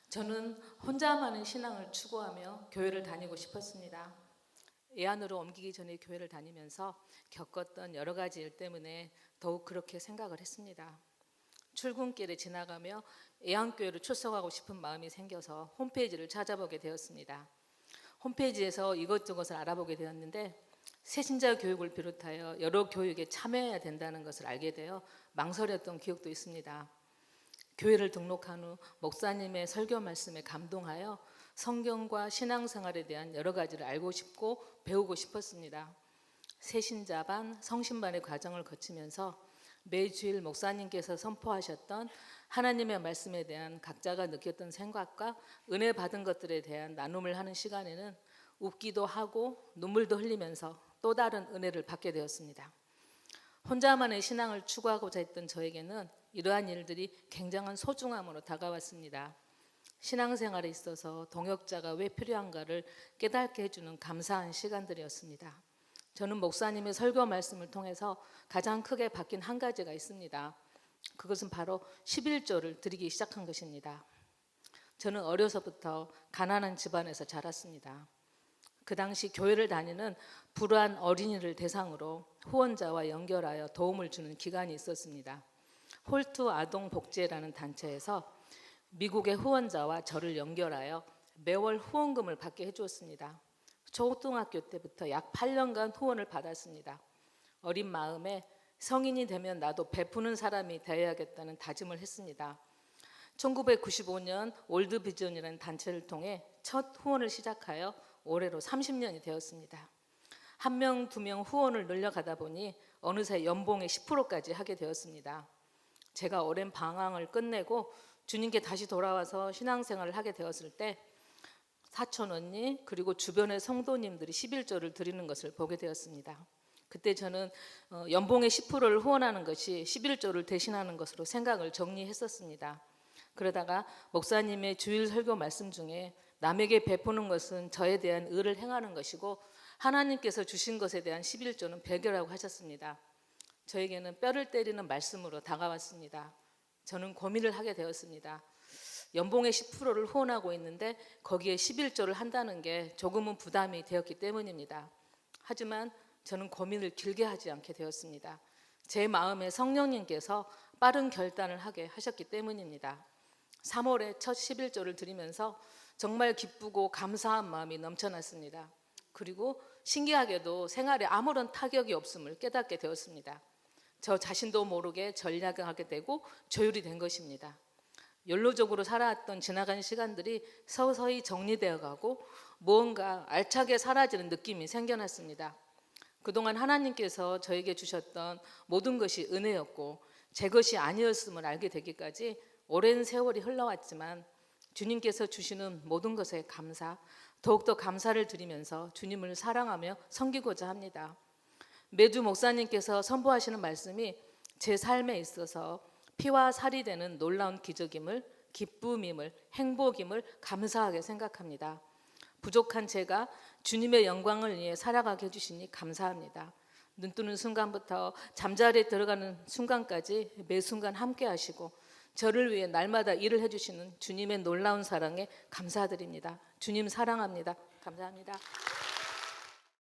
저는 혼자만의 신앙을 추구하며 교회를 다니고 싶었습니다. 예안으로 옮기기 전에 교회를 다니면서 겪었던 여러 가지 일 때문에 더욱 그렇게 생각을 했습니다. 출근길에 지나가며 예안교회로 출석하고 싶은 마음이 생겨서 홈페이지를 찾아보게 되었습니다. 홈페이지에서 이것저것을 알아보게 되었는데 새신자 교육을 비롯하여 여러 교육에 참여해야 된다는 것을 알게 되어 망설였던 기억도 있습니다. 교회를 등록한 후 목사님의 설교 말씀에 감동하여 성경과 신앙생활에 대한 여러 가지를 알고 싶고 배우고 싶었습니다. 새신자반, 성신반의 과정을 거치면서 매주일 목사님께서 선포하셨던 하나님의 말씀에 대한 각자가 느꼈던 생각과 은혜 받은 것들에 대한 나눔을 하는 시간에는 웃기도 하고 눈물도 흘리면서 또 다른 은혜를 받게 되었습니다. 혼자만의 신앙을 추구하고자 했던 저에게는 이러한 일들이 굉장한 소중함으로 다가왔습니다. 신앙생활에 있어서 동역자가 왜 필요한가를 깨닫게 해주는 감사한 시간들이었습니다. 저는 목사님의 설교 말씀을 통해서 가장 크게 바뀐 한 가지가 있습니다. 그것은 바로 11조를 드리기 시작한 것입니다. 저는 어려서부터 가난한 집안에서 자랐습니다. 그 당시 교회를 다니는 불우한 어린이를 대상으로 후원자와 연결하여 도움을 주는 기관이 있었습니다. 홀트 아동복지회라는 단체에서 미국의 후원자와 저를 연결하여 매월 후원금을 받게 해주었습니다. 초등학교 때부터 약 8년간 후원을 받았습니다. 어린 마음에 성인이 되면 나도 베푸는 사람이 되어야겠다는 다짐을 했습니다. 1995년 월드비전이라는 단체를 통해 첫 후원을 시작하여 올해로 30년이 되었습니다. 1명, 2명 후원을 늘려가다 보니 어느새 연봉의 10%까지 하게 되었습니다. 제가 오랜 방황을 끝내고 주님께 다시 돌아와서 신앙생활을 하게 되었을 때 사촌 언니 그리고 주변의 성도님들이 11조를 드리는 것을 보게 되었습니다. 그때 저는 연봉의 10%를 후원하는 것이 11조를 대신하는 것으로 생각을 정리했었습니다. 그러다가 목사님의 주일 설교 말씀 중에 남에게 베푸는 것은 저에 대한 의를 행하는 것이고 하나님께서 주신 것에 대한 11조는 배교라고 하셨습니다. 저에게는 뼈를 때리는 말씀으로 다가왔습니다. 저는 고민을 하게 되었습니다. 연봉의 10%를 후원하고 있는데 거기에 11조를 한다는 게 조금은 부담이 되었기 때문입니다. 하지만 저는 고민을 길게 하지 않게 되었습니다. 제 마음에 성령님께서 빠른 결단을 하게 하셨기 때문입니다. 3월에 첫 11조를 드리면서 정말 기쁘고 감사한 마음이 넘쳐났습니다. 그리고 신기하게도 생활에 아무런 타격이 없음을 깨닫게 되었습니다. 저 자신도 모르게 전략하게 되고 조율이 된 것입니다. 연로적으로 살아왔던 지나간 시간들이 서서히 정리되어 가고 무언가 알차게 사라지는 느낌이 생겨났습니다. 그동안 하나님께서 저에게 주셨던 모든 것이 은혜였고 제 것이 아니었음을 알게 되기까지 오랜 세월이 흘러왔지만 주님께서 주시는 모든 것에 감사, 더욱더 감사를 드리면서 주님을 사랑하며 섬기고자 합니다. 매주 목사님께서 선포하시는 말씀이 제 삶에 있어서 피와 살이 되는 놀라운 기적임을, 기쁨임을, 행복임을 감사하게 생각합니다. 부족한 제가 주님의 영광을 위해 살아가게 해주시니 감사합니다. 눈 뜨는 순간부터 잠자리에 들어가는 순간까지 매 순간 함께 하시고 저를 위해 날마다 일을 해주시는 주님의 놀라운 사랑에 감사드립니다. 주님 사랑합니다. 감사합니다.